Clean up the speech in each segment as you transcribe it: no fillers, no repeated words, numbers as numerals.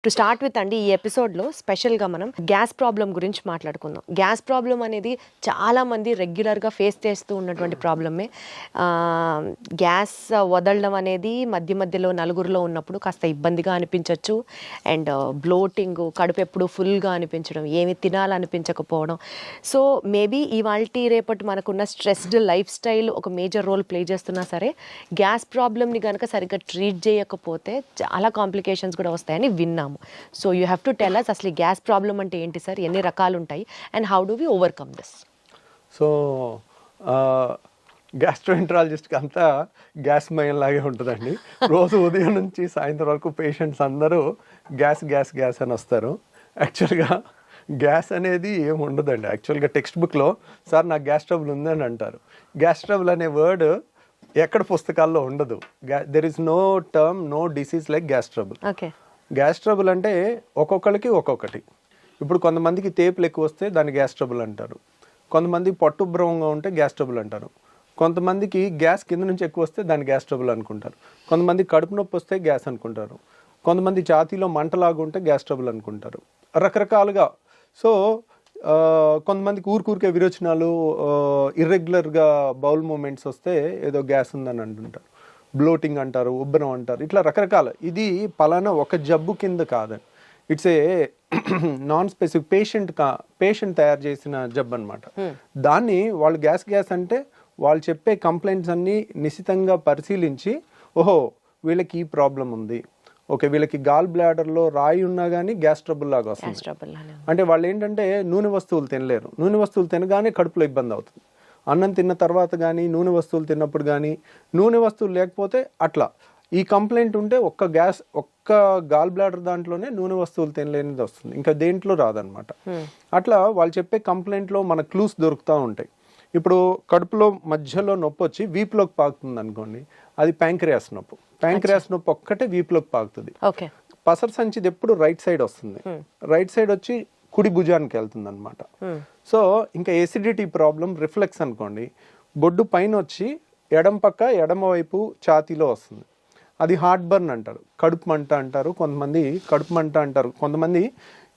To start with అండి, ఈ ఎపిసోడ్లో స్పెషల్గా మనం గ్యాస్ ప్రాబ్లం గురించి మాట్లాడుకుందాం. గ్యాస్ ప్రాబ్లం అనేది చాలామంది రెగ్యులర్గా ఫేస్ చేస్తూ ఉన్నటువంటి ప్రాబ్లమే. గ్యాస్ వదలడం అనేది మధ్య మధ్యలో నలుగురిలో ఉన్నప్పుడు కాస్త ఇబ్బందిగా అనిపించవచ్చు. అండ్ బ్లోటింగ్, కడుపు ఎప్పుడు ఫుల్గా అనిపించడం, ఏమి తినాలనిపించకపోవడం. సో మేబీ ఇవాల్టి రేపటి మనకున్న స్ట్రెస్డ్ లైఫ్ స్టైల్ ఒక మేజర్ రోల్ ప్లే చేస్తున్నా సరే, గ్యాస్ ప్రాబ్లమ్ని కనుక సరిగ్గా ట్రీట్ చేయకపోతే చాలా కాంప్లికేషన్స్ కూడా వస్తాయని విన్నాము. So you have to tell us అసలు గ్యాస్ ప్రాబ్లం అంటే ఏంటి సార్, ఎన్ని రకాలు ఉంటాయి, and how do we overcome this? So గ్యాస్ట్రోఎంట్రాలజిస్ట్కి అంతా గ్యాస్ మయం లాగే ఉంటుందండి. రోజు ఉదయం నుంచి సాయంత్రం వరకు పేషెంట్స్ అందరూ గ్యాస్ గ్యాస్ గ్యాస్ అని వస్తారు. యాక్చువల్గా గ్యాస్ అనేది ఏమి ఉండదండి. యాక్చువల్గా టెక్స్ట్ బుక్లో సార్ నాకు గ్యాస్ ట్రబుల్ ఉందని అంటారు. గ్యాస్ ట్రబుల్ అనే వర్డ్ ఎక్కడ పుస్తకాల్లో ఉండదు. There is no term, no disease like gas trouble. Okay, gas trouble అంటే ఒక్కొక్కరికి ఒక్కొక్కటి. ఇప్పుడు కొంతమందికి తేపులు ఎక్కువ వస్తే దాన్ని గ్యాస్ ట్రబుల్ అంటారు. కొంతమంది పట్టుభ్రమంగా ఉంటే గ్యాస్ ట్రబుల్ అంటారు. కొంతమందికి గ్యాస్ కింద నుంచి ఎక్కువ వస్తే దాన్ని గ్యాస్ ట్రబుల్ అనుకుంటారు. కొంతమంది కడుపు నొప్పి వస్తే గ్యాస్ అనుకుంటారు. కొంతమంది ఛాతీలో మంటలాగా ఉంటే గ్యాస్ ట్రబుల్ అనుకుంటారు. రకరకాలుగా. సో కొంతమందికి ఊరికే విరోచనాలు, ఇర్రెగ్యులర్గా బౌల్ మూమెంట్స్ వస్తే ఏదో గ్యాస్ ఉందని అంటుంటారు. బ్లోటింగ్ అంటారు, ఉబ్బరం అంటారు, ఇట్లా రకరకాల. ఇది పలానా ఒక జబ్బు కింద కాదని, it's a non specific patient తయారు చేసిన జబ్బు అనమాట. దాన్ని వాళ్ళు గ్యాస్ అంటే వాళ్ళు చెప్పే కంప్లైంట్స్ అన్నీ నిశితంగా పరిశీలించి, ఓహో వీళ్ళకి ఈ ప్రాబ్లం ఉంది, ఓకే వీళ్ళకి గాల్ బ్లాడర్లో రాయి ఉన్నా కానీ గ్యాస్ ట్రబుల్ లాగా వస్తుంది. అంటే వాళ్ళు ఏంటంటే నూనె వస్తువులు తినలేరు. నూనె వస్తువులు తినగానే కడుపులో ఇబ్బంది అవుతుంది. అన్నం తిన్న తర్వాత కానీ, నూనె వస్తువులు తిన్నప్పుడు కానీ, నూనె వస్తువులు లేకపోతే అట్లా. ఈ కంప్లైంట్ ఉంటే ఒక్క గాల్ బ్లాడర్ దాంట్లోనే నూనె వస్తువులు తినలేనిది వస్తుంది, ఇంకా దేంట్లో రాదనమాట. అట్లా వాళ్ళు చెప్పే కంప్లైంట్లో మన క్లూస్ దొరుకుతూ ఉంటాయి. ఇప్పుడు కడుపులో మధ్యలో నొప్పి వచ్చి వీపులోకి పాకుతుంది అనుకోండి, అది ప్యాంక్రియాస్ నొప్పి. ప్యాంక్రియాస్ నొప్పి ఒక్కటే వీపులోకి పాకుతుంది. పసర సంచిది ఎప్పుడు రైట్ సైడ్ వస్తుంది. రైట్ సైడ్ వచ్చి కుడి భుజానికి వెళ్తుంది అనమాట. సో ఇంకా ఎసిడిటీ ప్రాబ్లం, రిఫ్లెక్స్ అనుకోండి, బొడ్డు పైన వచ్చి ఎడమ వైపు ఛాతీలో వస్తుంది. అది హార్ట్ బర్న్ అంటారు, కడుపు మంట అంటారు. కొంతమంది కడుపు మంట అంటారు. కొంతమంది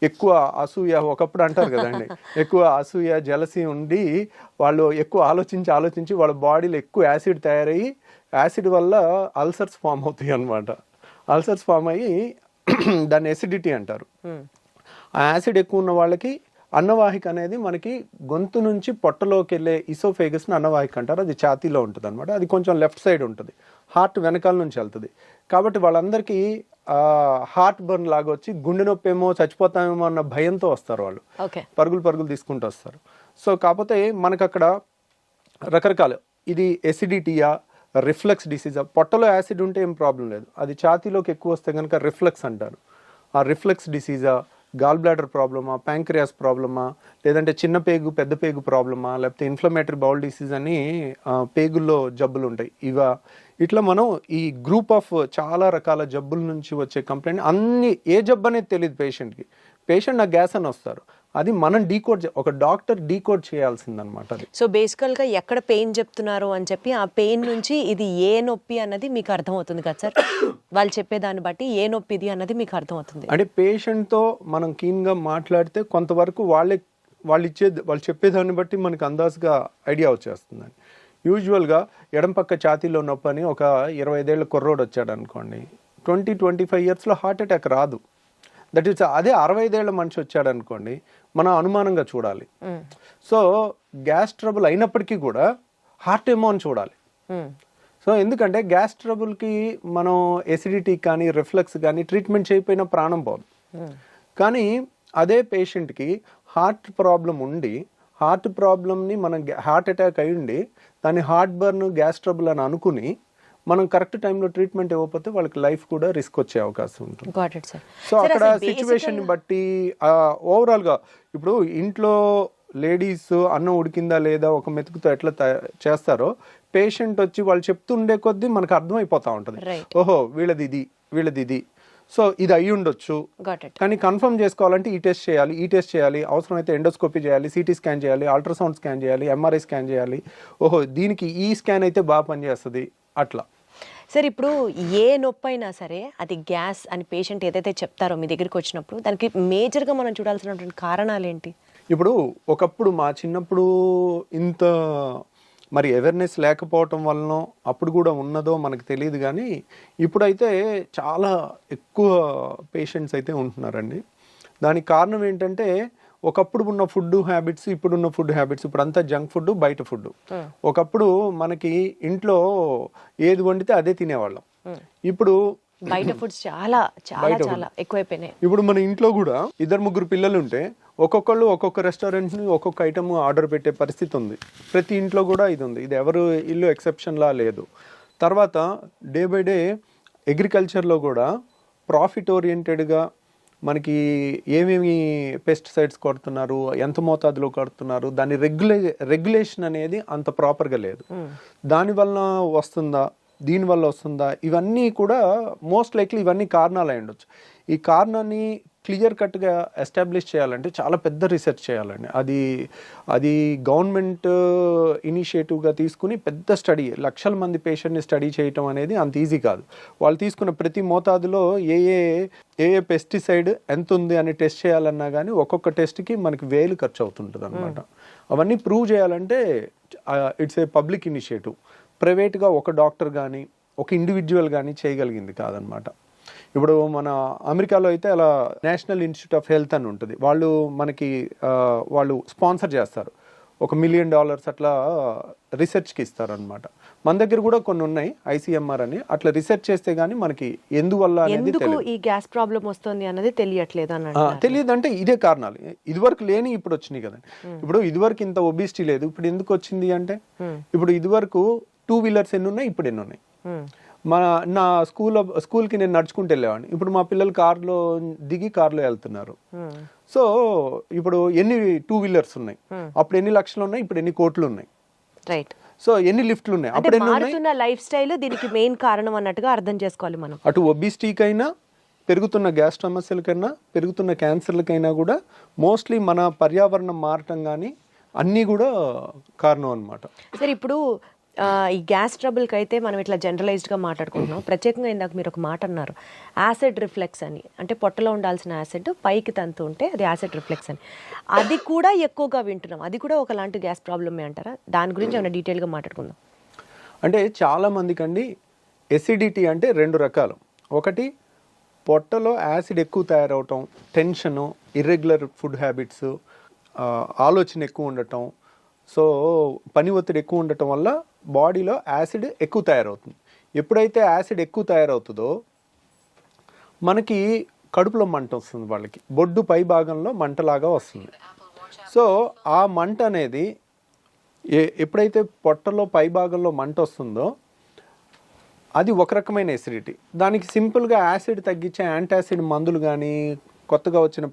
ఎక్కువ అసూయ, ఒకప్పుడు అంటారు కదండి, ఎక్కువ అసూయ జలసి ఉండి వాళ్ళు ఎక్కువ ఆలోచించి వాళ్ళ బాడీలో ఎక్కువ యాసిడ్ తయారయ్యి, యాసిడ్ వల్ల అల్సర్స్ ఫామ్ అవుతాయి అనమాట. అల్సర్స్ ఫామ్ అయ్యి దాన్ని ఎసిడిటీ అంటారు. ఆ యాసిడ్ ఎక్కువ ఉన్న వాళ్ళకి అన్నవాహిక అనేది మనకి గొంతు నుంచి పొట్టలోకి వెళ్ళే ఇసోఫేగస్ని అన్నవాహిక అంటారు. అది ఛాతీలో ఉంటుంది అనమాట. అది కొంచెం లెఫ్ట్ సైడ్ ఉంటుంది, హార్ట్ వెనకాల నుంచి వెళ్తుంది. కాబట్టి వాళ్ళందరికీ హార్ట్ బర్న్ లాగా వచ్చి గుండె నొప్పి ఏమో, చచ్చిపోతామేమో అన్న భయంతో వస్తారు. వాళ్ళు పరుగులు తీసుకుంటూ వస్తారు. సో కాకపోతే మనకు అక్కడ రకరకాలు, ఇది ఎసిడిటీయా, రిఫ్లెక్స్ డిసీజా. పొట్టలో యాసిడ్ ఉంటే ఏం ప్రాబ్లం లేదు, అది ఛాతీలోకి ఎక్కువ వస్తే కనుక రిఫ్లెక్స్ అంటారు. ఆ రిఫ్లెక్స్ డిసీజా, గాల్ బ్లాడర్ ప్రాబ్లమా, ప్యాంక్రియాస్ ప్రాబ్లమా, లేదంటే చిన్న పేగు పెద్ద పేగు ప్రాబ్లమా, లేకపోతే ఇన్ఫ్లమేటరీ బౌల్ డిసీజ్ అని పేగుల్లో జబ్బులు ఉంటాయి. ఇట్లా మనం ఈ గ్రూప్ ఆఫ్ చాలా రకాల జబ్బుల నుంచి వచ్చే కంప్లైంట్, అన్ని ఏ జబ్బు అనేది తెలియదు పేషెంట్కి. పేషెంట్ నాకు గ్యాస్ అని వస్తారు, అది మనం ఒక డాక్టర్ డీకోడ్ చేయాల్సిందనమాట. అది సో బేసికల్గా ఎక్కడ పెయిన్ చెప్తున్నారు అని చెప్పి ఆ పెయిన్ నుంచి ఇది ఏ నొప్పి అన్నది మీకు అర్థమవుతుంది కదా సార్? వాళ్ళు చెప్పేదాన్ని బట్టి ఏ నొప్పి ఇది అన్నది మీకు అర్థమవుతుంది. అంటే పేషెంట్తో మనం క్లీన్గా మాట్లాడితే కొంతవరకు వాళ్ళు చెప్పేదాన్ని బట్టి మనకు అందాజుగా ఐడియా వచ్చేస్తుందండి. యూజువల్గా ఎడం పక్క ఛాతీలో నొప్పి అని ఒక 25 ఏళ్ల కుర్రోడు వచ్చాడు అనుకోండి, 20-25 ఇయర్స్లో హార్ట్ అటాక్ రాదు. దట్ ఈస్ అదే 65 ఏళ్ల మనిషి వచ్చాడు అనుకోండి, మనం అనుమానంగా చూడాలి. సో గ్యాస్ ట్రబుల్ అయినప్పటికీ కూడా హార్ట్ ఏమో అని చూడాలి. సో ఎందుకంటే గ్యాస్ ట్రబుల్కి మనం ఎసిడిటీ కానీ, రిఫ్లెక్స్ కానీ ట్రీట్మెంట్ చేయకపోయినా ప్రాణం పోదు. కానీ అదే పేషెంట్కి హార్ట్ ప్రాబ్లం ఉండి, హార్ట్ ప్రాబ్లమ్ని మనం హార్ట్ అటాక్ అయ్యిండి దాన్ని హార్ట్ బర్న్, గ్యాస్ ట్రబుల్ అని అనుకుని మనం కరెక్ట్ టైంలో ట్రీట్మెంట్ ఇవ్వకపోతే వాళ్ళకి లైఫ్ కూడా రిస్క్ వచ్చే అవకాశం ఉంటుంది. సో అక్కడ సిచ్యువేషన్ బట్టి ఓవరాల్గా ఇప్పుడు ఇంట్లో లేడీస్ అన్నం ఉడికిందా లేదా ఒక మెతుకుతో ఎట్లా చేస్తారో, పేషెంట్ వచ్చి వాళ్ళు చెప్తుండే కొద్దీ మనకు అర్థమైపోతా ఉంటుంది, ఓహో వీళ్ళది ఇది, సో ఇది అయ్యి ఉండొచ్చు. కానీ కన్ఫర్మ్ చేసుకోవాలంటే ఈ టెస్ట్ చేయాలి, అవసరమైతే ఎండోస్కోపీ చేయాలి, సిటీ స్కాన్ చేయాలి, అల్ట్రాసౌండ్ స్కాన్ చేయాలి, ఎంఆర్ఐ స్కాన్ చేయాలి. ఓహో దీనికి ఈ స్కాన్ అయితే బాగా పనిచేస్తుంది అట్లా. సార్ ఇప్పుడు ఏ నొప్పి అయినా సరే అది గ్యాస్ అని పేషెంట్ ఏదైతే చెప్తారో మీ దగ్గరికి వచ్చినప్పుడు దానికి మేజర్గా మనం చూడాల్సినటువంటి కారణాలు ఏంటి? ఇప్పుడు ఒకప్పుడు మా చిన్నప్పుడు ఇంత మరి అవేర్నెస్ లేకపోవటం వలన అప్పుడు కూడా ఉన్నదో మనకు తెలియదు, కానీ ఇప్పుడైతే చాలా ఎక్కువ పేషెంట్స్ అయితే ఉంటున్నారండి. దానికి కారణం ఏంటంటే ఒకప్పుడు ఉన్న ఫుడ్ హ్యాబిట్స్, ఇప్పుడున్న ఫుడ్ హ్యాబిట్స్, ఇప్పుడు అంతా జంక్ ఫుడ్, బయట ఫుడ్. ఒకప్పుడు మనకి ఇంట్లో ఏది వండితే అదే తినేవాళ్ళం, ఇప్పుడు బయట ఫుడ్స్ చాలా చాలా చాలా ఎక్కువైపోయినాయి. ఇప్పుడు మన ఇంట్లో కూడా 2-3 పిల్లలు ఉంటే ఒక్కొక్కళ్ళు ఒక్కొక్క రెస్టారెంట్ ని ఒక్కొక్క ఐటమ్ ఆర్డర్ పెట్టే పరిస్థితి ఉంది. ప్రతి ఇంట్లో కూడా ఇది ఉంది, ఇది ఎవరు ఇల్లు ఎక్సెప్షన్ లా లేదు. తర్వాత డే బై డే అగ్రికల్చర్లో కూడా ప్రాఫిట్ ఓరియంటెడ్గా మనకి ఏమేమి పెస్టిసైడ్స్ కొడుతున్నారు, ఎంత మోతాదులో కొడుతున్నారు, దాని రెగ్యులేషన్ అనేది అంత ప్రాపర్గా లేదు. దానివల్ల వస్తుందా, దీనివల్ల వస్తుందా, ఇవన్నీ కూడా మోస్ట్ లైక్లీ ఇవన్నీ కారణాలు అయి ఉండొచ్చు. ఈ కారణాన్ని క్లియర్ కట్గా ఎస్టాబ్లిష్ చేయాలంటే చాలా పెద్ద రీసెర్చ్ చేయాలండి. అది గవర్నమెంట్ ఇనిషియేటివ్గా తీసుకుని పెద్ద స్టడీ, లక్షల మంది పేషెంట్ని స్టడీ చేయటం అనేది అంత ఈజీ కాదు. వాళ్ళు తీసుకున్న ప్రతి మోతాదులో ఏ ఏ పెస్టిసైడ్ ఎంత ఉంది అని టెస్ట్ చేయాలన్నా కానీ ఒక్కొక్క టెస్ట్కి మనకి 1000 ఖర్చు అవుతుంటుంది అనమాట. అవన్నీ ప్రూవ్ చేయాలంటే ఇట్స్ ఏ పబ్లిక్ ఇనిషియేటివ్. ప్రైవేట్గా ఒక డాక్టర్ కానీ ఒక ఇండివిజువల్ కానీ చేయగలిగింది కాదనమాట. ఇప్పుడు మన అమెరికాలో అయితే అలా నేషనల్ ఇన్స్టిట్యూట్ ఆఫ్ హెల్త్ అని ఉంటుంది, వాళ్ళు స్పాన్సర్ చేస్తారు, $1 మిలియన్ అట్లా రీసెర్చ్కి ఇస్తారు అనమాట. మన దగ్గర కూడా కొన్ని ఉన్నాయి, ICMR అని. అట్లా రీసెర్చ్ చేస్తే గానీ మనకి ఎందువల్ల అనేది ఈ గ్యాస్ ప్రాబ్లం వస్తుంది అన్నది తెలియట్లేదు తెలియదు. అంటే ఇదే కారణాలు, ఇదివరకు లేని ఇప్పుడు వచ్చినాయి కదండి. ఇప్పుడు ఇదివరకు ఇంత ఒబిసిటీ లేదు, ఇప్పుడు ఎందుకు వచ్చింది అంటే ఇప్పుడు ఇదివరకు 2 వీలర్స్ ఎన్ని ఉన్నాయి, ఇప్పుడు ఎన్ని ఉన్నాయి. నా స్కూల్కి నేను నడుచుకుంటూ వెళ్ళేవాడిని, ఇప్పుడు మా పిల్లలు కార్లో దిగి కార్లో వెళ్తున్నారు. సో ఇప్పుడు ఎన్ని 2 వీలర్స్ ఉన్నాయి, అప్పుడు ఎన్ని లక్షలు ఉన్నాయి, ఇప్పుడు ఎన్ని కోట్లు ఉన్నాయి. రైట్. సో ఎన్ని లిఫ్ట్లు ఉన్నాయి, అప్పుడు ఎన్ని ఉన్నాయి. లైఫ్ స్టైల్ దీనికి మెయిన్ కారణం అన్నట్టుగా అర్థం చేసుకోవాలి మనం. అటు ఒబిసిటీకైనా, పెరుగుతున్న గ్యాస్ సమస్యలకైనా, పెరుగుతున్న క్యాన్సర్లకైనా కూడా మోస్ట్లీ మన పర్యావరణం మారటం కానీ అన్నీ కూడా కారణం అనమాట. సరే, ఇప్పుడు ఈ గ్యాస్ ట్రబుల్కి అయితే మనం ఇట్లా జనరలైజ్డ్గా మాట్లాడుకుంటున్నాం. ప్రత్యేకంగా ఇందాక మీరు ఒక మాట అన్నారు, యాసిడ్ రిఫ్లెక్స్ అని. అంటే పొట్టలో ఉండాల్సిన యాసిడ్ పైకి తంతు ఉంటే అది యాసిడ్ రిఫ్లెక్స్ అని. అది కూడా ఎక్కువగా వింటున్నాం, అది కూడా ఒకలాంటి గ్యాస్ ప్రాబ్లమే అంటారా? దాని గురించి ఏమైనా డీటెయిల్గా మాట్లాడుకుందాం. అంటే చాలా మందికి అండి ఎసిడిటీ అంటే 2 రకాలు. ఒకటి పొట్టలో యాసిడ్ ఎక్కువ తయారవటం, టెన్షను, ఇర్రెగ్యులర్ ఫుడ్ హ్యాబిట్స్, ఆలోచన ఎక్కువ ఉండటం, సో పని ఒత్తిడి ఎక్కువ ఉండటం వల్ల బాడీలో యాసిడ్ ఎక్కువ తయారవుతుంది. ఎప్పుడైతే యాసిడ్ ఎక్కువ తయారవుతుందో మనకి కడుపులో మంట వస్తుంది, వాళ్ళకి బొడ్డు పై భాగంలో మంటలాగా వస్తుంది. సో ఆ మంట అనేది ఎప్పుడైతే పొట్టలో పై భాగంలో మంట వస్తుందో అది ఒక రకమైన ఎసిడిటీ. దానికి సింపుల్గా యాసిడ్ తగ్గించే యాంటాసిడ్ మందులు కానీ, కొత్తగా వచ్చిన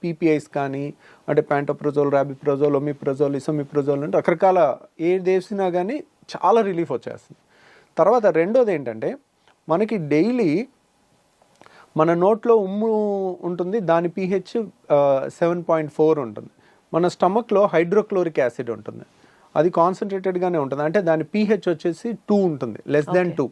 PPIs కానీ, అంటే ప్యాంటోప్రజోల్, రాబిప్రజోల్, ఒమిప్రజోల్, ఇసోమిప్రజోల్ అంటే రకరకాల ఏది వేసినా కానీ చాలా రిలీఫ్ వచ్చేస్తుంది. తర్వాత రెండోది ఏంటంటే మనకి డైలీ మన నోట్లో ఉమ్ము ఉంటుంది, దాని pH 7.4 ఉంటుంది. మన స్టమక్లో హైడ్రోక్లోరిక్ యాసిడ్ ఉంటుంది, అది కాన్సన్ట్రేటెడ్గానే ఉంటుంది. అంటే దాని pH వచ్చేసి 2 ఉంటుంది, లెస్ దాన్ 2,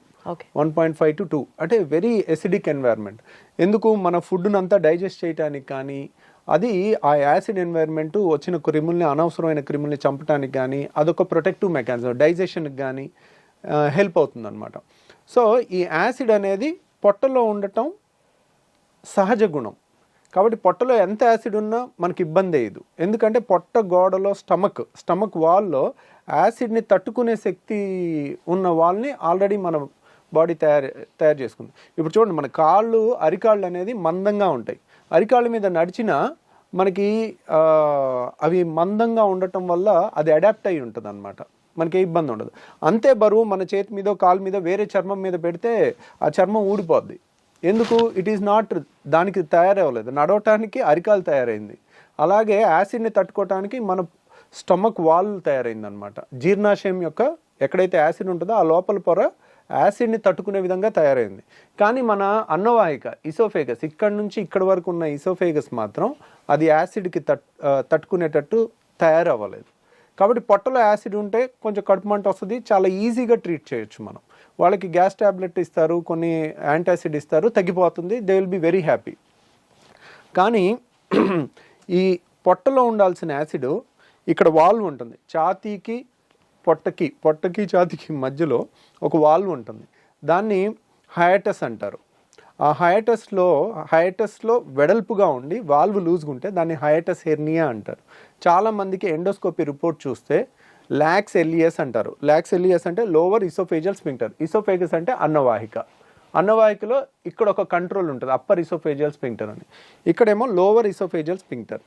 1.5 to 2. అంటే వెరీ ఎసిడిక్ ఎన్వైర్న్మెంట్. ఎందుకు, మన ఫుడ్ను అంతా డైజెస్ట్ చేయడానికి కానీ, అది ఆ యాసిడ్ ఎన్వైర్న్మెంట్ వచ్చిన క్రిముల్ని, అనవసరమైన క్రిముల్ని చంపడానికి కానీ అదొక ప్రొటెక్టివ్ మెకానిజం, డైజెషన్కి కానీ హెల్ప్ అవుతుంది అనమాట. సో ఈ యాసిడ్ అనేది పొట్టలో ఉండటం సహజ గుణం. కాబట్టి పొట్టలో ఎంత యాసిడ్ ఉన్నా మనకి ఇబ్బంది అయ్యదు. ఎందుకంటే పొట్ట గోడలో స్టమక్ వాల్లో యాసిడ్ని తట్టుకునే శక్తి ఉన్న వాళ్ళని ఆల్రెడీ మన బాడీ తయారు చేసుకుంది. ఇప్పుడు చూడండి, మన అరికాళ్ళు అనేది మందంగా ఉంటాయి. అరికాళ్ళ మీద నడిచినా మనకి అవి మందంగా ఉండటం వల్ల అది అడాప్ట్ అయి ఉంటుంది అనమాట, మనకి ఏ ఇబ్బంది ఉండదు. అంతే బరువు మన చేతి మీద, కాలు మీద, వేరే చర్మం మీద పెడితే ఆ చర్మం ఊడిపోద్ది. ఎందుకు, ఇట్ ఈస్ నాట్, దానికి తయారవ్వలేదు, నడవటానికి అరికాలు తయారైంది. అలాగే యాసిడ్ని తట్టుకోవటానికి మన స్టమక్ వాల్ తయారైంది అనమాట. జీర్ణాశయం యొక్క ఎక్కడైతే యాసిడ్ ఉంటుందో ఆ లోపల పొర యాసిడ్ని తట్టుకునే విధంగా తయారైంది. కానీ మన అన్నవాహిక, ఇసోఫేగస్, ఇక్కడ నుంచి ఇక్కడ వరకు ఉన్న ఇసోఫేగస్ మాత్రం అది యాసిడ్కి తట్టుకునేటట్టు తయారవ్వలేదు. కాబట్టి పొట్టలో యాసిడ్ ఉంటే కొంచెం కడుపు మంట వస్తుంది, చాలా ఈజీగా ట్రీట్ చేయొచ్చు మనం. వాళ్ళకి గ్యాస్ ట్యాబ్లెట్ ఇస్తారు, కొన్ని యాంటాసిడ్ ఇస్తారు, తగ్గిపోతుంది, they will be very happy. కానీ ఈ పొట్టలో ఉండాల్సిన యాసిడ్ ఇక్కడ వాల్వ్ ఉంటుంది, ఛాతీకి పొట్టకి ఛాతీకి మధ్యలో ఒక వాల్వ్ ఉంటుంది, దాన్ని హయాటస్ అంటారు. ఆ హయాటస్లో వెడల్పుగా ఉండి వాల్వ్ లూజ్గా ఉంటే దాన్ని హయాటస్ హెర్నియా అంటారు. చాలామందికి ఎండోస్కోపీ రిపోర్ట్ చూస్తే లాక్స్ ఎలియస్ అంటారు. లాక్స్ ఎలియస్ అంటే లోవర్ ఇసోఫేజియల్ స్ఫింక్టర్. ఇసోఫేగస్ అంటే అన్నవాహికలో ఇక్కడ ఒక కంట్రోల్ ఉంటుంది, అప్పర్ ఇసోఫేజియల్ స్ఫింక్టర్ అని. ఇక్కడేమో lower oesophageal sphincter.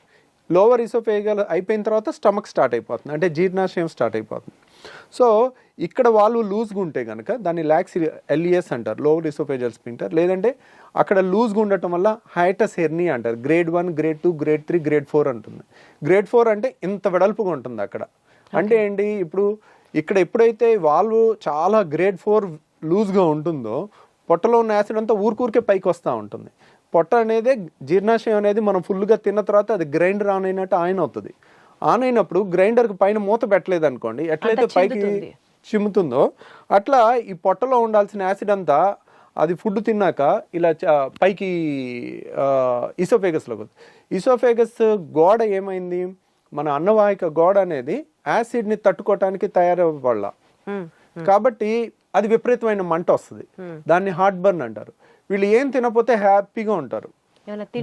Lower oesophageal అయిపోయిన తర్వాత స్టమక్ స్టార్ట్ అయిపోతుంది, అంటే జీర్ణాశయం స్టార్ట్ అయిపోతుంది. సో ఇక్కడ వాల్వ్ లూజ్గా ఉంటే కనుక దాన్ని లాక్స్ ఎలియస్ అంటారు, లోవర్ ఇసోఫేజియల్ స్ఫింక్టర్. లేదంటే అక్కడ లూజ్గా ఉండటం వల్ల హైటస్ హెర్నియా అంటారు. గ్రేడ్ 1, గ్రేడ్ 2, గ్రేడ్ 3, గ్రేడ్ 4 ఉంటుంది. గ్రేడ్ 4 అంటే ఇంత వెడల్పుగా ఉంటుంది అక్కడ. అంటే ఏంటి, ఇప్పుడు ఇక్కడ ఎప్పుడైతే వాల్వ్ చాలా గ్రేడ్ 4 లూజ్గా ఉంటుందో పొట్టలో ఉన్న యాసిడ్ అంతా ఊరికే పైకి వస్తూ ఉంటుంది. పొట్ట అనేది జీర్ణాశయం అనేది మనం ఫుల్గా తిన్న తర్వాత అది గ్రైండర్ ఆన్ అయినట్టు ఆన్ అవుతుంది. ఆన్ అయినప్పుడు గ్రైండర్కి పైన మూత పెట్టలేదు అనుకోండి, ఎట్లయితే పైకి చిమ్ముతుందో అట్లా ఈ పొట్టలో ఉండాల్సిన యాసిడ్ అంతా అది ఫుడ్ తిన్నాక ఇలా పైకి ఇసోఫేగస్లోకి వస్తుంది. ఇసోఫేగస్ గోడ ఏమైంది, మన అన్నవాహిక గోడ అనేది యాసిడ్ని తట్టుకోవటానికి తయారవ్వాల, కాబట్టి అది విపరీతమైన మంట వస్తుంది, దాన్ని హార్ట్ బర్న్ అంటారు. వీళ్ళు ఏం తినకపోతే హ్యాపీగా ఉంటారు.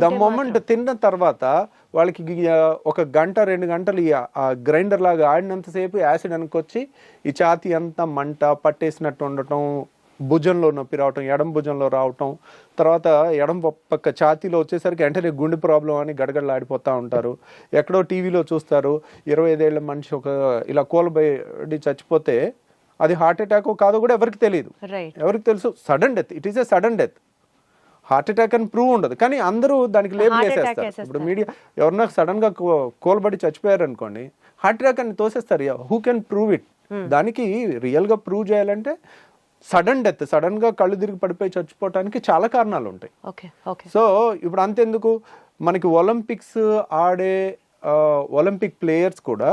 ద మొమెంట్ తిన్న తర్వాత వాళ్ళకి ఒక గంట 2 గంటలు ఆ గ్రైండర్ లాగా ఆడినంతసేపు యాసిడ్ అనుకొచ్చి ఈ ఛాతీ అంతా మంట పట్టేసినట్టు ఉండటం, భుజంలో నొప్పి రావటం, ఎడం భుజంలో రావటం, తర్వాత ఎడం పక్క ఛాతీలో వచ్చేసరికి వెంటనే గుండె ప్రాబ్లం అని గడగడలాడిపోతూ ఉంటారు. ఎక్కడో టీవీలో చూస్తారు 25 ఏళ్ల మనిషి ఒక ఇలా కూలబడి చచ్చిపోతే అది హార్ట్ అటాక్ కాదో కూడా ఎవరికి తెలియదు. ఎవరికి తెలుసు, sudden death, it is a sudden death. Heart attack అని ప్రూవ్ ఉండదు, కానీ అందరూ దానికి లేబుల్ వేసేస్తారు. ఇప్పుడు మీడియా ఎవరన్నా సడన్ గా కోల్బడి చచ్చిపోయారు అనుకోండి, హార్ట్ అటాక్ అని తోసేస్తారు. Who can prove it? దానికి రియల్ గా ప్రూవ్ చేయాలంటే సడన్ డెత్, సడన్ గా కళ్ళు తిరిగి పడిపోయి చచ్చిపోవటానికి చాలా కారణాలు ఉంటాయి. సో ఇప్పుడు అంతెందుకు, మనకి ఒలింపిక్స్ ఆడే ఒలింపిక్ ప్లేయర్స్ కూడా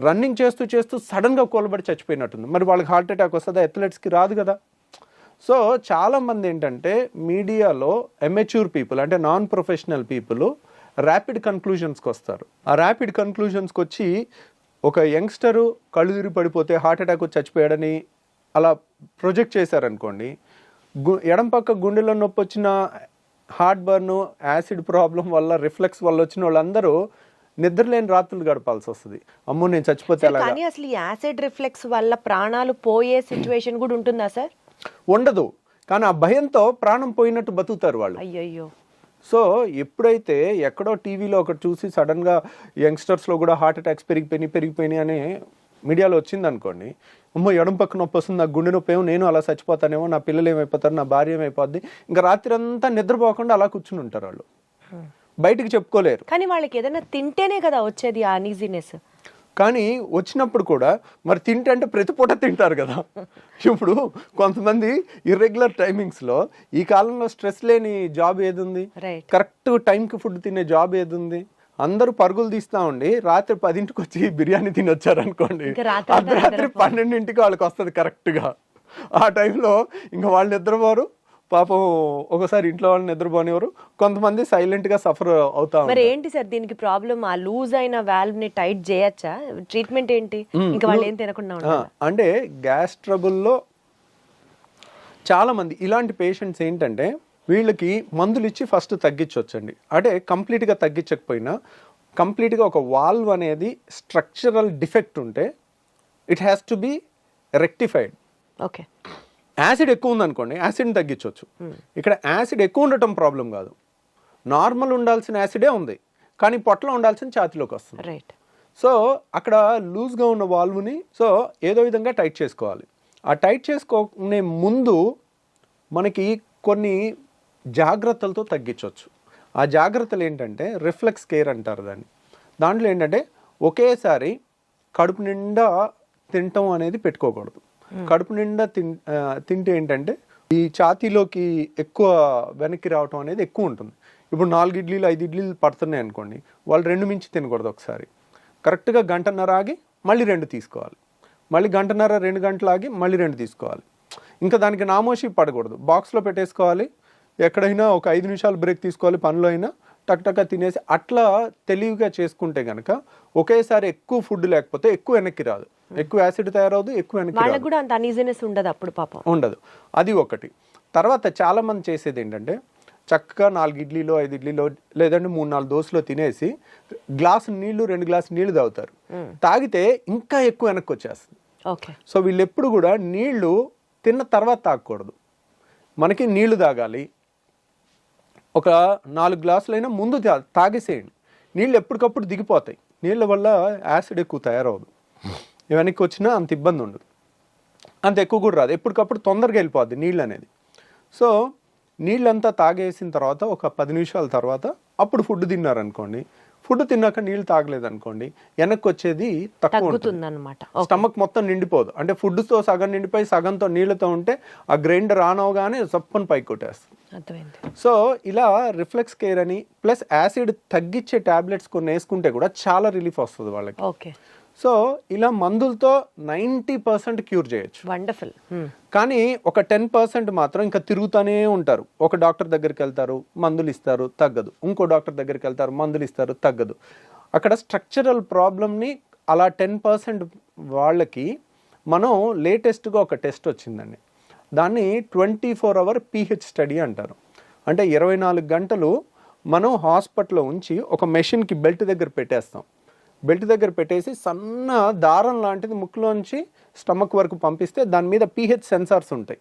రన్నింగ్ చేస్తూ సడన్ గా కోల్బడి చచ్చిపోయినట్టుంది. మరి వాళ్ళకి హార్ట్ అటాక్ వస్తుందా? అథ్లెట్స్కి రాదు కదా. సో చాలామంది ఏంటంటే మీడియాలో ఎమెచ్యూర్ పీపుల్, అంటే నాన్ ప్రొఫెషనల్ పీపుల్ ర్యాపిడ్ కన్క్లూజన్స్కి వస్తారు. ఆ ర్యాపిడ్ కన్క్లూజన్స్కి వచ్చి ఒక యంగ్స్టరు కళ్ళు తిరిగి పడిపోతే హార్ట్ అటాక్ వచ్చి చచ్చిపోయాడని అలా ప్రొజెక్ట్ చేశారనుకోండి, ఎడం పక్క గుండెలో నొప్పి వచ్చిన హార్ట్ బర్న్, యాసిడ్ ప్రాబ్లం వల్ల, రిఫ్లెక్స్ వల్ల వచ్చిన వాళ్ళందరూ నిద్రలేని రాత్రులు గడపాల్సి వస్తుంది. అమ్మో నేను చచ్చిపోతే అలా. కానీ అసలు ఈ యాసిడ్ రిఫ్లెక్స్ వల్ల ప్రాణాలు పోయే సిచ్యువేషన్ కూడా ఉంటుందా సార్? ఉండదు, కానీ ఆ భయంతో ప్రాణం పోయినట్టు బతుకుతారు వాళ్ళు. అయ్యయ్యో. సో ఎప్పుడైతే ఎక్కడో టీవీలో ఒకటి చూసి సడన్గా యంగ్స్టర్స్లో కూడా హార్ట్ అటాక్స్ పెరిగిపోయినాయి అని మీడియాలో వచ్చింది అనుకోండి, అమ్మో ఎడం పక్క నొప్పి వస్తుంది, నాకు గుండె నొప్పి ఏమో, నేను అలా చచ్చిపోతానేమో, నా పిల్లలు ఏమైపోతారు, నా భార్య ఏమైపోద్ది, ఇంకా రాత్రి అంతా నిద్రపోకుండా అలా కూర్చుని ఉంటారు వాళ్ళు, బయటికి చెప్పుకోలేరు. కానీ వాళ్ళకి ఏదైనా తింటేనే కదా వచ్చేది ఆ అనీజీనెస్. కానీ వచ్చినప్పుడు కూడా మరి తింటే అంటే ప్రతి పూట తింటారు కదా. ఇప్పుడు కొంతమంది ఇర్రెగ్యులర్ టైమింగ్స్లో, ఈ కాలంలో స్ట్రెస్ లేని జాబ్ ఏది ఉంది, కరెక్ట్ టైంకి ఫుడ్ తినే జాబ్ ఏది ఉంది? అందరూ పరుగులు తీస్తా ఉండి రాత్రి 10ంటికి వచ్చి బిర్యానీ తినొచ్చారు అనుకోండి, అర్ధరాత్రి 12ంటికి వాళ్ళకి వస్తుంది కరెక్ట్గా. ఆ టైంలో ఇంకా వాళ్ళు నిద్రపోరు, పాపం ఒకసారి ఇంట్లో వాళ్ళు నిద్రపోనివారు, కొంతమంది సైలెంట్ గా సఫర్ అవుతా. మరి ఏంటి సార్ దీనికి ప్రాబ్లం? ఆ లూజ్ అయిన వాల్వ్ ని టైట్ చేయొచ్చా? ట్రీట్మెంట్ ఏంటి? ఇంకా వాళ్ళు ఏం తినకుండా ఉంటారు అంటే గ్యాస్ ట్రబుల్లో చాలా మంది ఇలాంటి పేషెంట్స్ ఏంటంటే వీళ్ళకి మందులు ఇచ్చి ఫస్ట్ తగ్గించవచ్చండి. అంటే కంప్లీట్గా తగ్గించకపోయినా కంప్లీట్గా ఒక వాల్వ్ అనేది స్ట్రక్చరల్ డిఫెక్ట్ ఉంటే it has to be rectified. Okay. Acid ఎక్కువ ఉందనుకోండి, యాసిడ్ని తగ్గించవచ్చు. ఇక్కడ యాసిడ్ ఎక్కువ ఉండటం ప్రాబ్లం కాదు, నార్మల్ ఉండాల్సిన యాసిడే ఉంది, కానీ పొట్టలో ఉండాల్సిన ఛాతీలోకి వస్తుంది. రైట్. సో అక్కడ లూజ్గా ఉన్న వాల్వ్ని సో ఏదో విధంగా టైట్ చేసుకోవాలి. ఆ టైట్ చేసుకునే ముందు మనకి కొన్ని జాగ్రత్తలతో తగ్గించవచ్చు. ఆ జాగ్రత్తలు ఏంటంటే రిఫ్లెక్స్ కేర్ అంటారు దాన్ని. దాంట్లో ఏంటంటే ఒకేసారి కడుపు నిండా తినటం అనేది పెట్టుకోకూడదు. కడుపు నిండా తింటే ఏంటంటే ఈ ఛాతీలోకి ఎక్కువ వెనక్కి రావటం అనేది ఎక్కువ ఉంటుంది. ఇప్పుడు 4 ఇడ్లీలు 5 ఇడ్లీలు పడుతున్నాయి అనుకోండి, వాళ్ళు 2 మించి తినకూడదు. ఒకసారి కరెక్ట్గా 1.5 గంట ఆగి మళ్ళీ 2 తీసుకోవాలి, మళ్ళీ 1.5 2 గంటలు ఆగి మళ్ళీ 2 తీసుకోవాలి. ఇంకా దానికి నామోషి పడకూడదు, బాక్స్లో పెట్టేసుకోవాలి, ఎక్కడైనా ఒక 5 నిమిషాలు బ్రేక్ తీసుకోవాలి, పనిలో అయినా టక్ తినేసి అట్లా తెలివిగా చేసుకుంటే కనుక ఒకేసారి ఎక్కువ ఫుడ్ లేకపోతే ఎక్కువ వెనక్కి రాదు, ఎక్కువ యాసిడ్ తయారవదు, ఎక్కువ వెనక్కి వాళ్ళకి కూడా అంత అన్ఈజీనెస్ ఉండదు అప్పుడు పాపం. ఉండదు. అది ఒకటి. తర్వాత చాలా మంది చేసేది ఏంటంటే చక్కగా 4 ఇడ్లీలో 5 ఇడ్లీలో లేదంటే 3-4 దోశలో తినేసి గ్లాసు నీళ్లు 2 గ్లాసు నీళ్లు తాగుతారు. తాగితే ఇంకా ఎక్కువ వెనక్కి వచ్చేస్తుంది. ఓకే. సో వీళ్ళు ఎప్పుడు కూడా నీళ్లు తిన్న తర్వాత తాగకూడదు, మనకి నీళ్లు తాగాలి. ఒక 4 గ్లాసులైనా ముందు తాగేసేయండి. నీళ్ళు ఎప్పటికప్పుడు దిగిపోతాయి, నీళ్ళ వల్ల యాసిడ్ ఎక్కువ తయారవదు, వెనక్కి వచ్చినా అంత ఇబ్బంది ఉండదు, అంత ఎక్కువ కూడా రాదు, ఎప్పటికప్పుడు తొందరగా వెళ్ళిపోద్ది నీళ్ళు అనేది. సో నీళ్ళంతా తాగేసిన తర్వాత ఒక 10 నిమిషాల తర్వాత అప్పుడు ఫుడ్ తిన్నారనుకోండి, ఫుడ్ తిన్నాక నీళ్ళు తాగలేదు అనుకోండి, వెనక్కి వచ్చేది తక్కువ ఉంటుంది అన్నమాట. స్టమక్ మొత్తం నిండిపోదు. అంటే ఫుడ్తో సగం నిండిపోయి సగంతో నీళ్ళతో ఉంటే ఆ గ్రైండర్ ఆన్ అవగానే సప్పని పైకి కొట్టేస్తుంది. సో ఇలా రిఫ్లెక్స్ కేర్ అని ప్లస్ యాసిడ్ తగ్గించే టాబ్లెట్స్ కొన్ని వేసుకుంటే కూడా చాలా రిలీఫ్ వస్తుంది వాళ్ళకి. ఓకే. సో ఇలా మందులతో 90% క్యూర్ చేయొచ్చు. వండర్ఫుల్. కానీ ఒక 10% మాత్రం ఇంకా తిరుగుతూనే ఉంటారు. ఒక డాక్టర్ దగ్గరికి వెళ్తారు, మందులు ఇస్తారు, తగ్గదు. ఇంకో డాక్టర్ దగ్గరికి వెళ్తారు, మందులు ఇస్తారు, తగ్గదు. అక్కడ స్ట్రక్చరల్ ప్రాబ్లమ్ని అలా 10% వాళ్ళకి మనం లేటెస్ట్గా ఒక టెస్ట్ వచ్చిందండి, దాన్ని 24 hour pH స్టడీ అంటారు. అంటే 24 గంటలు మనం హాస్పిటల్లో ఉంచి ఒక మెషిన్కి బెల్ట్ దగ్గర పెట్టేస్తాం. బెల్ట్ దగ్గర పెట్టేసి సన్న దారం లాంటిది ముక్కులోంచి స్టమక్ వరకు పంపిస్తే దాని మీద pH సెన్సార్స్ ఉంటాయి.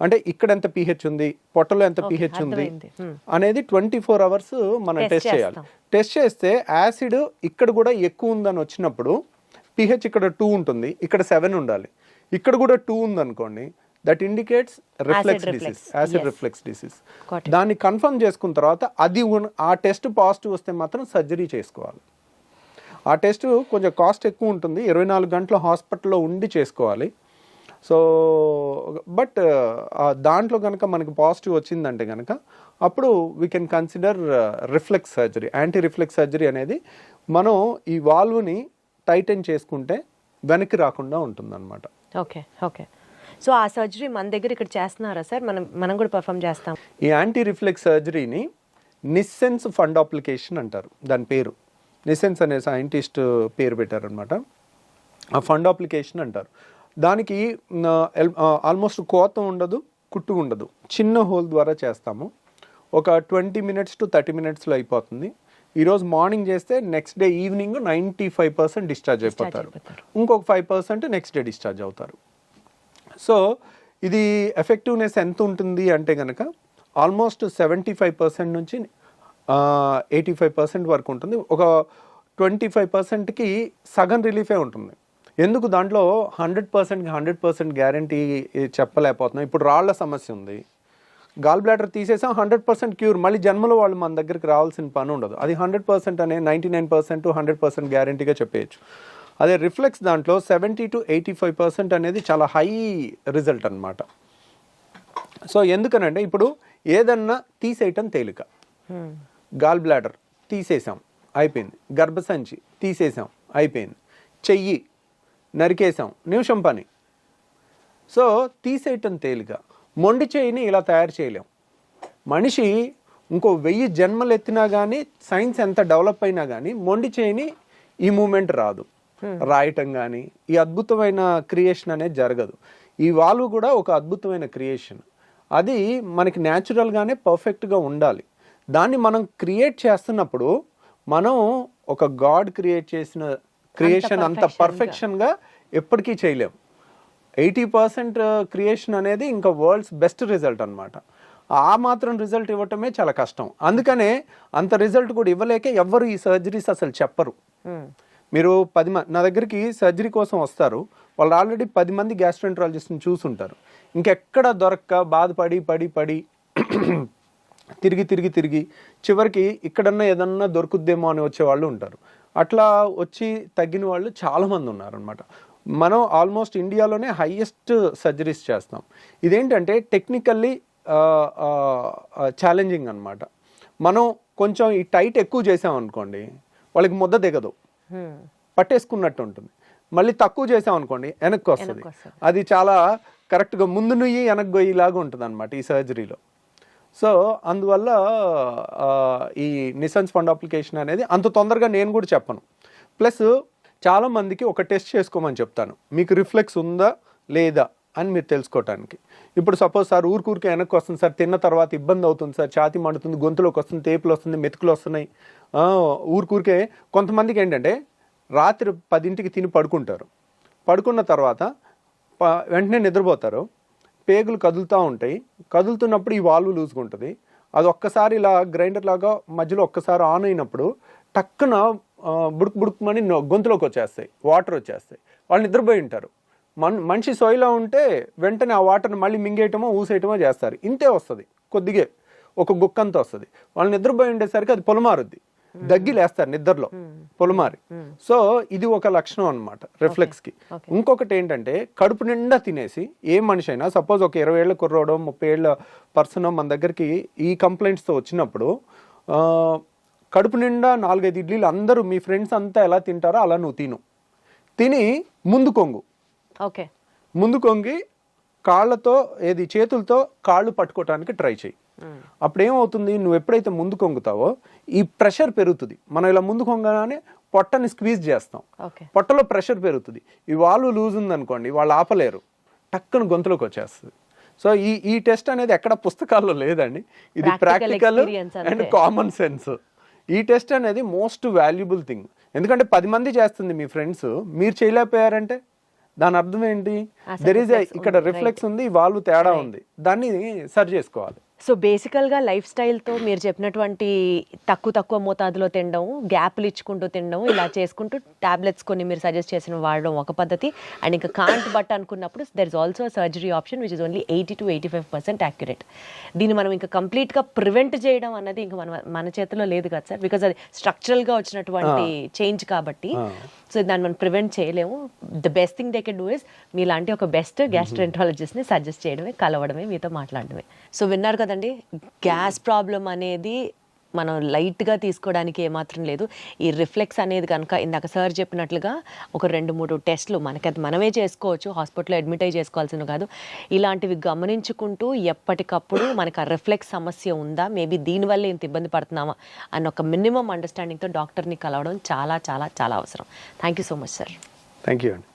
అంటే ఇక్కడ ఎంత pH ఉంది, పొట్టలో ఎంత pH ఉంది అనేది 24 hours మనం టెస్ట్ చేయాలి. టెస్ట్ చేస్తే యాసిడ్ ఇక్కడ కూడా ఎక్కువ ఉందని వచ్చినప్పుడు pH ఇక్కడ 2 ఉంటుంది, ఇక్కడ 7 ఉండాలి. ఇక్కడ కూడా 2 ఉందనుకోండి, that indicates reflex disease, acid reflex disease. దాన్ని కన్ఫర్మ్ చేసుకున్న తర్వాత అది ఆ టెస్ట్ పాజిటివ్ వస్తే మాత్రం సర్జరీ చేసుకోవాలి. ఆ టెస్ట్ కొంచెం కాస్ట్ ఎక్కువ ఉంటుంది, 24 గంటల హాస్పిటల్లో ఉండి చేసుకోవాలి. సో బట్ దాంట్లో కనుక మనకి పాజిటివ్ వచ్చిందంటే కనుక అప్పుడు we can consider reflex surgery. Anti reflex surgery అనేది మనం ఈ వాల్వ్ని టైటన్ చేసుకుంటే వెనక్కి రాకుండా ఉంటుందన్నమాట. ఓకే. ఓకే. సో ఆ సర్జరీ మన దగ్గర ఇక్కడ చేస్తున్నారా సార్? మనం కూడా పర్ఫామ్ చేస్తాం. ఈ యాంటీ రిఫ్లెక్స్ సర్జరీని నిస్సెన్స్ ఫండ్ అప్లికేషన్ అంటారు. దాని పేరు నిసెన్స్ అనే సైంటిస్ట్ పేరు పెట్టారనమాట. ఆ ఫండ్ అప్లికేషన్ అంటారు. దానికి ఆల్మోస్ట్ కోత ఉండదు, కుట్టు ఉండదు, చిన్న హోల్ ద్వారా చేస్తాము. ఒక 20 minutes to 30 minutesలో అయిపోతుంది. ఈరోజు మార్నింగ్ చేస్తే నెక్స్ట్ డే ఈవినింగ్ 95% డిశ్చార్జ్ అయిపోతారు, ఇంకొక 5% నెక్స్ట్ డే డిశ్చార్జ్ అవుతారు. సో ఇది ఎఫెక్టివ్నెస్ ఎంత ఉంటుంది అంటే కనుక ఆల్మోస్ట్ 75% నుంచి 85% వరకు ఉంటుంది. ఒక 25%కి సగం రిలీఫే ఉంటుంది. ఎందుకు దాంట్లో 100% గ్యారంటీ చెప్పలేకపోతున్నాం. ఇప్పుడు రాళ్ల సమస్య ఉంది, గాల్ బ్లాడర్ తీసేసాం, 100% క్యూర్, మళ్ళీ జన్మలో వాళ్ళు మన దగ్గరికి రావాల్సిన పని ఉండదు. అది 100% అనే 99% 100% గ్యారంటీగా చెప్పేయచ్చు. అదే రిఫ్లెక్స్ దాంట్లో 70 to 85% అనేది చాలా హై రిజల్ట్ అనమాట. సో ఎందుకనంటే ఇప్పుడు ఏదన్నా తీసేయటం తేలిక, గాల్ బ్లాడర్ తీసేసాం అయిపోయింది, గర్భసంచి తీసేసాం అయిపోయింది, చెయ్యి నరికేసాం నిమిషం పని. సో తీసేయటం తేలిక. మొండి చెయ్యిని ఇలా తయారు చేయలేం. మనిషి ఇంకో 1000 జన్మలు ఎత్తినా కానీ, సైన్స్ ఎంత డెవలప్ అయినా కానీ మొండి చెయ్యిని ఈ మూమెంట్ రాదు, రాయటం కానీ ఈ అద్భుతమైన క్రియేషన్ అనేది జరగదు. ఈ వాల్వ్ కూడా ఒక అద్భుతమైన క్రియేషన్. అది మనకి న్యాచురల్గానే పర్ఫెక్ట్గా ఉండాలి. దాన్ని మనం క్రియేట్ చేస్తున్నప్పుడు మనం ఒక గాడ్ క్రియేట్ చేసిన క్రియేషన్ అంత పర్ఫెక్షన్గా ఎప్పటికీ చేయలేం. 80% క్రియేషన్ అనేది ఇంకా వరల్డ్స్ బెస్ట్ రిజల్ట్ అనమాట. ఆ మాత్రం రిజల్ట్ ఇవ్వటమే చాలా కష్టం. అందుకనే అంత రిజల్ట్ కూడా ఇవ్వలేక ఎవ్వరు ఈ సర్జరీస్ అసలు చెప్పరు. మీరు 10 మంది నా దగ్గరికి సర్జరీ కోసం వస్తారు, వాళ్ళు ఆల్రెడీ 10 మంది గ్యాస్ట్రోఎంట్రాలజిస్ట్ని చూసుంటారు. ఇంకెక్కడ దొరక్క బాధపడి పడి పడి తిరిగి చివరికి ఇక్కడన్నా ఏదన్నా దొరుకుద్దేమో అని వచ్చేవాళ్ళు ఉంటారు. అట్లా వచ్చి తగ్గిన వాళ్ళు చాలామంది ఉన్నారనమాట. మనం ఆల్మోస్ట్ ఇండియాలోనే హైయెస్ట్ సర్జరీస్ చేస్తాం. ఇదేంటంటే టెక్నికల్లీ ఛాలెంజింగ్ అనమాట. మనం కొంచెం ఈ టైట్ ఎక్కువ చేసామనుకోండి వాళ్ళకి ముద్ద దిగదు, పట్టేసుకున్నట్టు ఉంటుంది. మళ్ళీ తక్కువ చేసామనుకోండి వెనక్కి వస్తుంది. అది చాలా కరెక్ట్గా ముందు నుయ్యి వెనక్కి గొయ్యిలాగా ఉంటుంది అనమాట ఈ సర్జరీలో. సో అందువల్ల ఈ నిసన్స్ ఫండ్ అప్లికేషన్ అనేది అంత తొందరగా నేను కూడా చెప్పను. ప్లస్ చాలామందికి ఒక టెస్ట్ చేసుకోమని చెప్తాను, మీకు రిఫ్లెక్స్ ఉందా లేదా అని మీరు తెలుసుకోవటానికి. ఇప్పుడు సపోజ్ సార్ ఊరికే వెనక్కి వస్తుంది సార్, తిన్న తర్వాత ఇబ్బంది అవుతుంది సార్, ఛాతీ మండుతుంది, గొంతులోకి వస్తుంది, తేపులు వస్తుంది, మెతుకులు వస్తున్నాయి. ఊరికే కొంతమందికి ఏంటంటే రాత్రి 10ంటికి తిని పడుకుంటారు, పడుకున్న తర్వాత వెంటనే నిద్రపోతారు, పేగులు కదులుతూ ఉంటాయి, కదులుతున్నప్పుడు ఈ వాల్వ్ లూజ్గా ఉంటుంది, అది ఒక్కసారి ఇలా గ్రైండర్ లాగా మధ్యలో ఒక్కసారి ఆన్ అయినప్పుడు టక్కున బుడుకు బుడుకుమని గొంతులోకి వచ్చేస్తాయి, వాటర్ వచ్చేస్తాయి. వాళ్ళు నిద్రపోయి ఉంటారు. మనిషి సోయిలో ఉంటే వెంటనే ఆ వాటర్ని మళ్ళీ మింగేయటమో ఊసేయటమో చేస్తారు. ఇంతే వస్తుంది, కొద్దిగా ఒక గుక్కంత వస్తుంది. వాళ్ళు నిద్రపోయి ఉండేసరికి అది పొలమారుద్ది, దగ్గిలేస్తారు నిద్రలో పొలమారి. సో ఇది ఒక లక్షణం అనమాట రిఫ్లెక్స్కి. ఇంకొకటి ఏంటంటే కడుపు నిండా తినేసి ఏ మనిషి అయినా, సపోజ్ ఒక 20 ఏళ్ళ కుర్రోడో 30 ఏళ్ళ పర్సన్ మన దగ్గరికి ఈ కంప్లైంట్స్తో వచ్చినప్పుడు, కడుపు నిండా 4-5 ఇడ్లీలు అందరూ మీ ఫ్రెండ్స్ అంతా ఎలా తింటారో అలా నువ్వు తిని ముందు కొంగు, ఓకే, ముందు కొంగి కాళ్ళతో చేతులతో కాళ్ళు పట్టుకోవటానికి ట్రై చేయి. అప్పుడు ఏమవుతుంది, నువ్వు ఎప్పుడైతే ముందు కొంగుతావో ఈ ప్రెషర్ పెరుగుతుంది. మనం ఇలా ముందు కొంగగానే పొట్టని స్క్వీజ్ చేస్తాం, పొట్టలో ప్రెషర్ పెరుగుతుంది. ఈ వాల్వ్ లూజ్ ఉందనుకోండి, వాళ్ళు ఆపలేరు, టక్కున గొంతులోకి వచ్చేస్తుంది. సో ఈ టెస్ట్ అనేది ఎక్కడ పుస్తకాల్లో లేదండి, ఇది ప్రాక్టికల్ అండ్ కామన్ సెన్స్. ఈ టెస్ట్ అనేది మోస్ట్ వాల్యుబుల్ థింగ్. ఎందుకంటే 10 మంది చేస్తుంది మీ ఫ్రెండ్స్, మీరు చేయలేకపోయారంటే దాని అర్థం ఏంటి, ఇక్కడ రిఫ్లెక్స్ ఉంది, వాల్వ్ తేడా ఉంది, దాన్ని సరి చేసుకోవాలి. సో బేసికల్గా లైఫ్ స్టైల్తో మీరు చెప్పినటువంటి తక్కువ మోతాదులో తినడం, గ్యాప్లు ఇచ్చుకుంటూ తినడం, ఇలా చేసుకుంటూ టాబ్లెట్స్ కొన్ని మీరు సజెస్ట్ చేసిన వాడడం ఒక పద్ధతి. అండ్ ఇంకా కాంట్ బట్ అనుకున్నప్పుడు there is also surgery option which is only 80 to 85% accurate. దీన్ని మనం ఇంకా కంప్లీట్గా ప్రివెంట్ చేయడం అన్నది ఇంకా మన చేతిలో లేదు కదా సార్, బికాజ్ అది స్ట్రక్చరల్గా వచ్చినటువంటి చేంజ్ కాబట్టి. సో దాన్ని మనం ప్రివెంట్ చేయలేము. The best thing they can do is మీలాంటి ఒక బెస్ట్ గ్యాస్ట్రోఎంట్రాలజిస్ట్ని సజెస్ట్ చేయడమే, కలవడమే, మీతో మాట్లాడడమే. సో విన్నారు కదండి, గ్యాస్ ప్రాబ్లం అనేది మనం లైట్గా తీసుకోవడానికి ఏమాత్రం లేదు. ఈ రిఫ్లెక్స్ అనేది కనుక ఇందాక సార్ చెప్పినట్లుగా ఒక 2-3 టెస్టులు మనమే చేసుకోవచ్చు, హాస్పిటల్లో అడ్మిట్ అయ్యి చేసుకోవాల్సిన కాదు. ఇలాంటివి గమనించుకుంటూ ఎప్పటికప్పుడు మనకు ఆ రిఫ్లెక్స్ సమస్య ఉందా, మేబీ దీనివల్ల ఇంత ఇబ్బంది పడుతున్నామా అన్న ఒక మినిమం అండర్స్టాండింగ్తో డాక్టర్ని కలవడం చాలా చాలా చాలా అవసరం. Thank you so much sir. Thank you అండి.